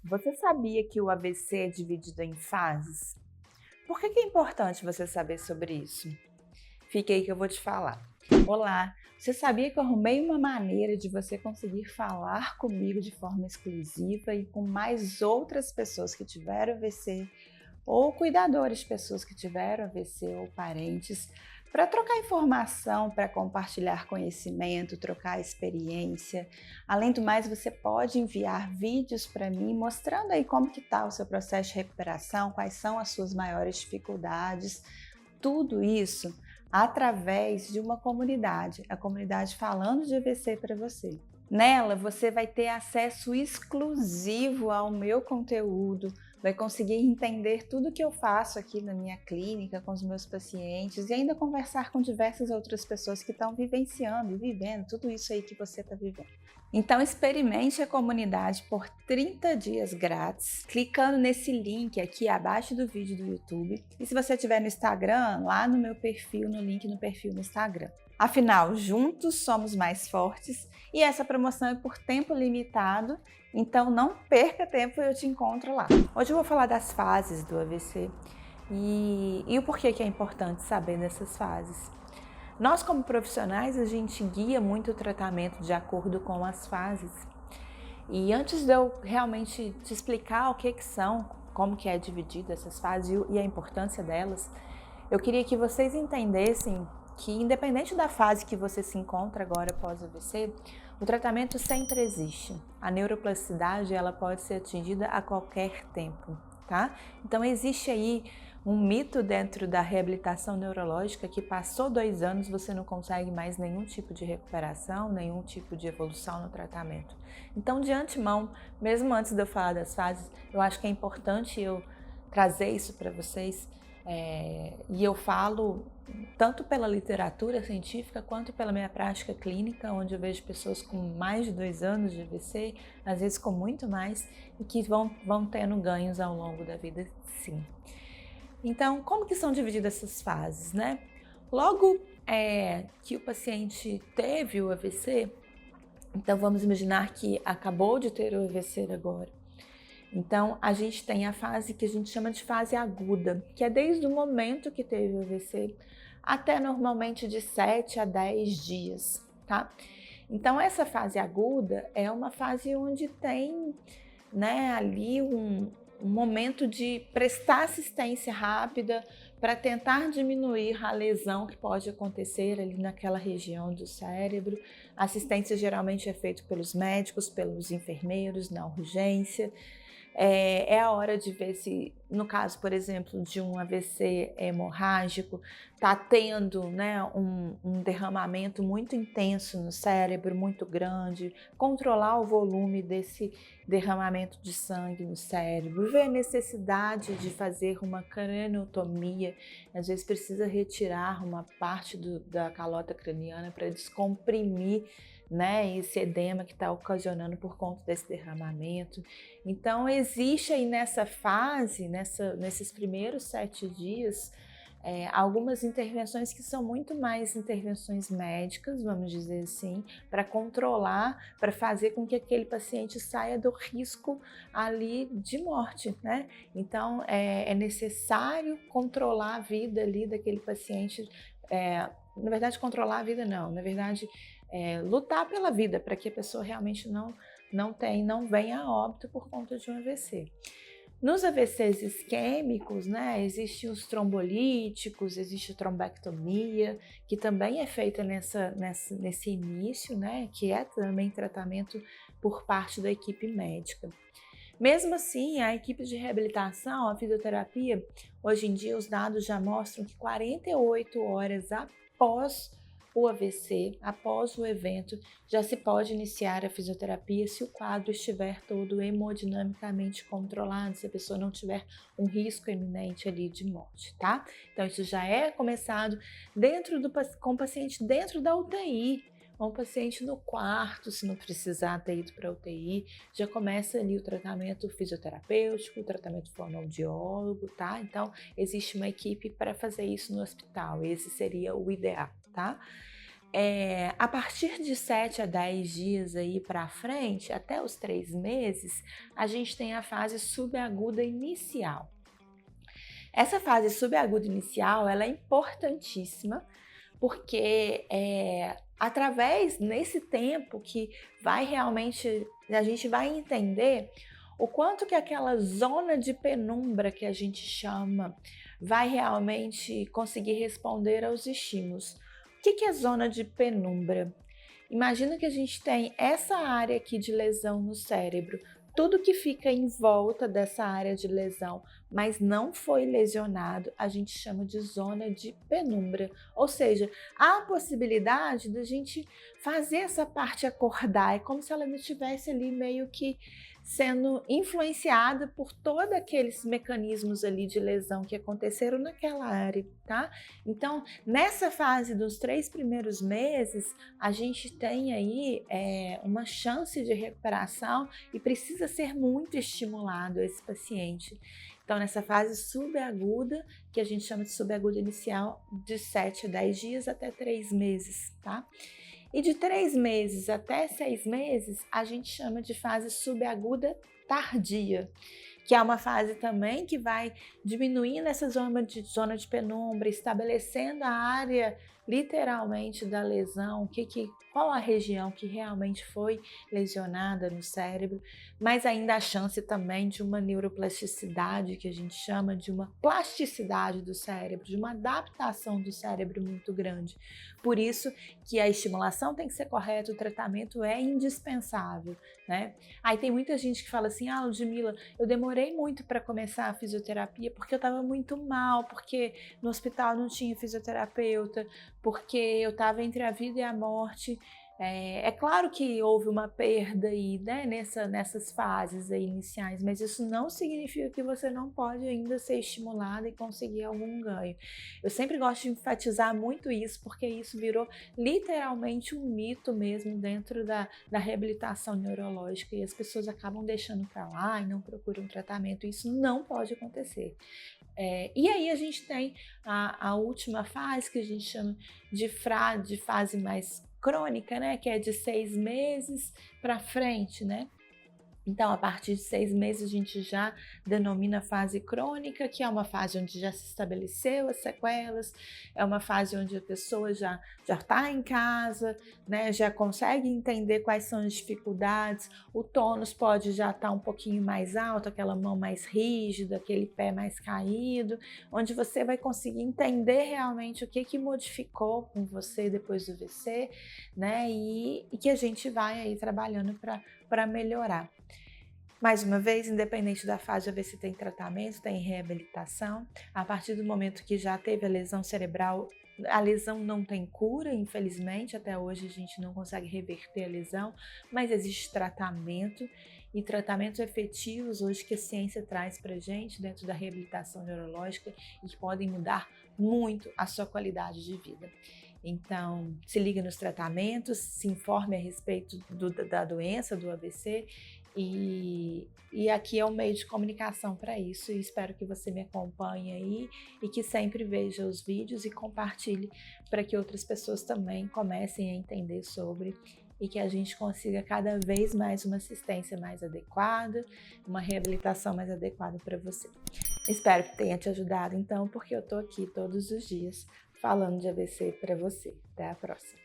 Você sabia que o AVC é dividido em fases? Por que é importante você saber sobre isso? Fique aí que eu vou te falar. Olá, você sabia que eu arrumei uma maneira de você conseguir falar comigo de forma exclusiva e com mais outras pessoas que tiveram AVC ou cuidadores de pessoas que tiveram AVC ou parentes, para trocar informação, para compartilhar conhecimento, trocar experiência. Além do mais, você pode enviar vídeos para mim mostrando aí como que está o seu processo de recuperação, quais são as suas maiores dificuldades, tudo isso através de uma comunidade, a comunidade Falando de AVC para você. Nela, você vai ter acesso exclusivo ao meu conteúdo, vai conseguir entender tudo que eu faço aqui na minha clínica com os meus pacientes e ainda conversar com diversas outras pessoas que estão vivenciando e vivendo tudo isso aí que você está vivendo. Então experimente a comunidade por 30 dias grátis, clicando nesse link aqui abaixo do vídeo do YouTube. E se você estiver no Instagram, lá no meu perfil, no link no perfil no Instagram. Afinal, juntos somos mais fortes e essa promoção é por tempo limitado, então não perca tempo e eu te encontro lá. Hoje eu vou falar das fases do AVC e o porquê que é importante saber dessas fases. Nós, como profissionais, a gente guia muito o tratamento de acordo com as fases. E antes de eu realmente te explicar o que são, como que é dividida essas fases e a importância delas, eu queria que vocês entendessem que, independente da fase que você se encontra agora após o AVC, o tratamento sempre existe. A neuroplasticidade, ela pode ser atingida a qualquer tempo, tá? Então existe aí um mito dentro da reabilitação neurológica que passou 2 anos, você não consegue mais nenhum tipo de recuperação, nenhum tipo de evolução no tratamento. Então, de antemão, mesmo antes de eu falar das fases, eu acho que é importante eu trazer isso para vocês. E eu falo tanto pela literatura científica quanto pela minha prática clínica, onde eu vejo pessoas com mais de 2 anos de AVC, às vezes com muito mais, e que vão tendo ganhos ao longo da vida, sim. Então, como que são divididas essas fases, né? Logo que o paciente teve o AVC, então vamos imaginar que acabou de ter o AVC agora. Então, a gente tem a fase que a gente chama de fase aguda, que é desde o momento que teve o AVC até normalmente de 7 a 10 dias, tá? Então, essa fase aguda é uma fase onde tem, né, ali um momento de prestar assistência rápida para tentar diminuir a lesão que pode acontecer ali naquela região do cérebro. A assistência geralmente é feita pelos médicos, pelos enfermeiros na urgência. É a hora de ver se, no caso, por exemplo, de um AVC hemorrágico, está tendo, né, um derramamento muito intenso no cérebro, muito grande, controlar o volume desse derramamento de sangue no cérebro, ver a necessidade de fazer uma craniotomia, às vezes precisa retirar uma parte da calota craniana para descomprimir, né, esse edema que está ocasionando por conta desse derramamento. Então, existe aí nessa fase, nesses primeiros 7 dias, algumas intervenções que são muito mais intervenções médicas, vamos dizer assim, para controlar, para fazer com que aquele paciente saia do risco ali de morte, né? Então, é necessário controlar a vida ali daquele paciente, na verdade, controlar a vida não, na verdade, lutar pela vida, para que a pessoa realmente não venha a óbito por conta de um AVC. Nos AVCs isquêmicos, né, existem os trombolíticos, existe a trombectomia, que também é feita nesse início, né, que é também tratamento por parte da equipe médica. Mesmo assim, a equipe de reabilitação, a fisioterapia, hoje em dia os dados já mostram que 48 horas após o AVC, após o evento, já se pode iniciar a fisioterapia se o quadro estiver todo hemodinamicamente controlado, se a pessoa não tiver um risco iminente ali de morte, tá? Então isso já é começado com o paciente dentro da UTI, ou um paciente no quarto, se não precisar ter ido para a UTI, já começa ali o tratamento fisioterapêutico, o tratamento fonoaudiólogo, tá? Então, existe uma equipe para fazer isso no hospital, esse seria o ideal, tá? A partir de 7 a 10 dias aí para frente, até os 3 meses, a gente tem a fase subaguda inicial. Essa fase subaguda inicial, ela é importantíssima, porque através nesse tempo que vai realmente, a gente vai entender o quanto que aquela zona de penumbra que a gente chama vai realmente conseguir responder aos estímulos. O que é zona de penumbra? Imagina que a gente tem essa área aqui de lesão no cérebro, tudo que fica em volta dessa área de lesão, mas não foi lesionado, a gente chama de zona de penumbra. Ou seja, há a possibilidade da gente fazer essa parte acordar, é como se ela não estivesse ali meio que sendo influenciada por todos aqueles mecanismos ali de lesão que aconteceram naquela área, tá? Então, nessa fase dos 3 primeiros meses, a gente tem aí uma chance de recuperação e precisa ser muito estimulado esse paciente. Então, nessa fase subaguda, que a gente chama de subaguda inicial, de 7 a 10 dias até 3 meses, tá? E de 3 meses até 6 meses, a gente chama de fase subaguda tardia, que é uma fase também que vai diminuindo essa zona de penumbra, estabelecendo a área literalmente da lesão, qual a região que realmente foi lesionada no cérebro, mas ainda a chance também de uma neuroplasticidade, que a gente chama de uma plasticidade do cérebro, de uma adaptação do cérebro muito grande. Por isso que a estimulação tem que ser correta, o tratamento é indispensável, né? Aí tem muita gente que fala assim, Ludmila, eu demorei muito para começar a fisioterapia porque eu estava muito mal, porque no hospital não tinha fisioterapeuta, porque eu estava entre a vida e a morte. É claro que houve uma perda aí, né, nessas fases aí iniciais, mas isso não significa que você não pode ainda ser estimulada e conseguir algum ganho. Eu sempre gosto de enfatizar muito isso, porque isso virou literalmente um mito mesmo dentro da reabilitação neurológica e as pessoas acabam deixando para lá e não procuram tratamento. Isso não pode acontecer. E aí a gente tem a última fase, que a gente chama de fase mais crônica, né? Que é de 6 meses para frente, né? Então, a partir de 6 meses, a gente já denomina fase crônica, que é uma fase onde já se estabeleceu as sequelas, é uma fase onde a pessoa já está em casa, né, já consegue entender quais são as dificuldades, o tônus pode já estar um pouquinho mais alto, aquela mão mais rígida, aquele pé mais caído, onde você vai conseguir entender realmente o que modificou com você depois do VC, né, e que a gente vai aí trabalhando para melhorar. Mais uma vez, independente da fase, a ver se tem tratamento, tem reabilitação. A partir do momento que já teve a lesão cerebral, a lesão não tem cura, infelizmente, até hoje a gente não consegue reverter a lesão, mas existe tratamento e tratamentos efetivos hoje que a ciência traz para a gente dentro da reabilitação neurológica e que podem mudar muito a sua qualidade de vida. Então, se liga nos tratamentos, se informe a respeito da doença, do AVC, e aqui é um meio de comunicação para isso, e espero que você me acompanhe aí e que sempre veja os vídeos e compartilhe para que outras pessoas também comecem a entender sobre e que a gente consiga cada vez mais uma assistência mais adequada, uma reabilitação mais adequada para você. Espero que tenha te ajudado então, porque eu estou aqui todos os dias falando de AVC para você. Até a próxima!